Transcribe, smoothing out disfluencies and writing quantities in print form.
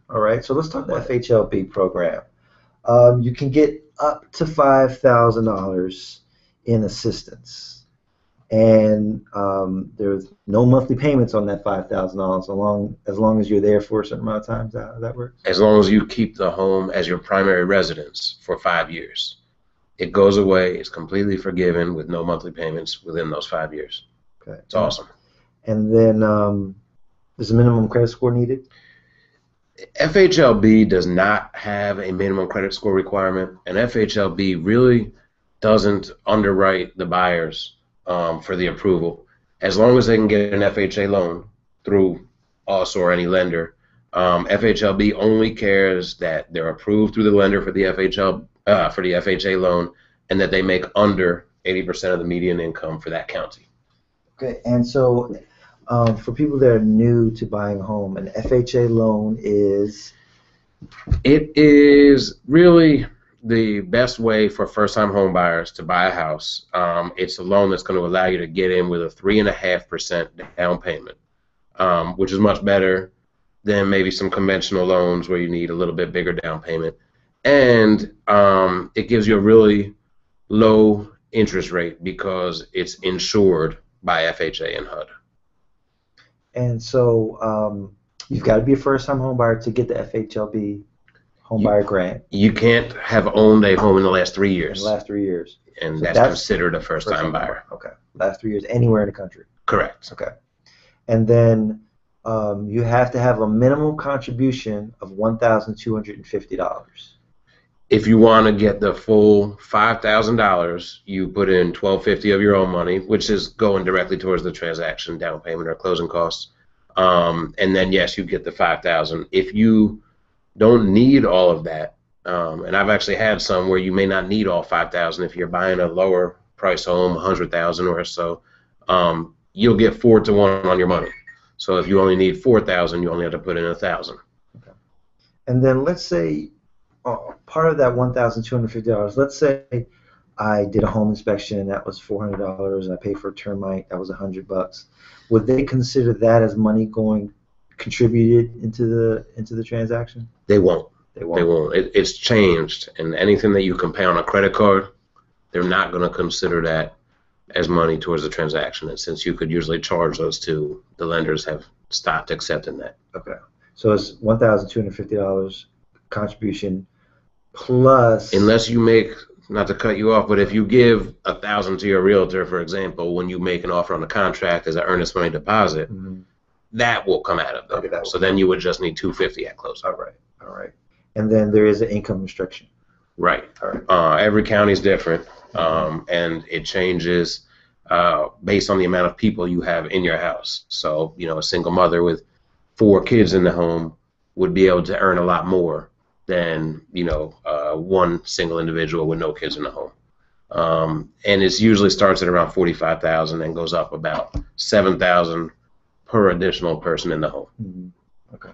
All right. So let's talk about FHLB program. You can get up to $5,000 in assistance, and there's no monthly payments on that $5,000 as long as you're there for a certain amount of time. Is that how that works? As long as you keep the home as your primary residence for 5 years. It goes away. It's completely forgiven with no monthly payments within those 5 years. Okay. It's awesome. And then there's a minimum credit score needed? FHLB does not have a minimum credit score requirement, and FHLB really doesn't underwrite the buyers for the approval. As long as they can get an FHA loan through us or any lender, FHLB only cares that they're approved through the lender for the FHA loan, and that they make under 80% of the median income for that county. Okay, and so for people that are new to buying a home, an FHA loan is? It is really the best way for first-time home buyers to buy a house. It's a loan that's going to allow you to get in with a 3.5% down payment, which is much better than maybe some conventional loans where you need a little bit bigger down payment. And it gives you a really low interest rate because it's insured by FHA and HUD. And so you've got to be a first-time home buyer to get the FHLB home buyer grant. You can't have owned a home in the last 3 years. In the last 3 years. And so that's considered a first-time buyer. Okay. Last 3 years, anywhere in the country. Correct. Okay. And then you have to have a minimum contribution of $1,250. If you want to get the full $5,000, you put in $1,250 of your own money, which is going directly towards the transaction, down payment, or closing costs. And then, yes, you get the $5,000. If you don't need all of that, and I've actually had some where you may not need all $5,000 if you're buying a lower price home, $100,000 or so, you'll get 4-to-1 on your money. So if you only need $4,000, you only have to put in $1,000. Okay. And then let's say part of that $1,250. Let's say I did a home inspection and that was $400. I paid for a termite, that was $100. Would they consider that as money contributed into the transaction? They won't. They won't. They won't. It's changed, and anything that you can pay on a credit card, they're not going to consider that as money towards the transaction. And since you could usually charge those two, the lenders have stopped accepting that. Okay. So it's $1,250 contribution plus. Unless you make, not to cut you off, but if you give $1,000 to your realtor, for example, when you make an offer on the contract as an earnest money deposit, that will come out of them. Okay, so then you would just need $250 at closing. All right. All right. And then there is an income restriction. Right. All right. Every county is different, and it changes based on the amount of people you have in your house. So, a single mother with 4 kids in the home would be able to earn a lot more than, one single individual with no kids in the home. And it usually starts at around $45,000 and goes up about $7,000 per additional person in the home. Okay.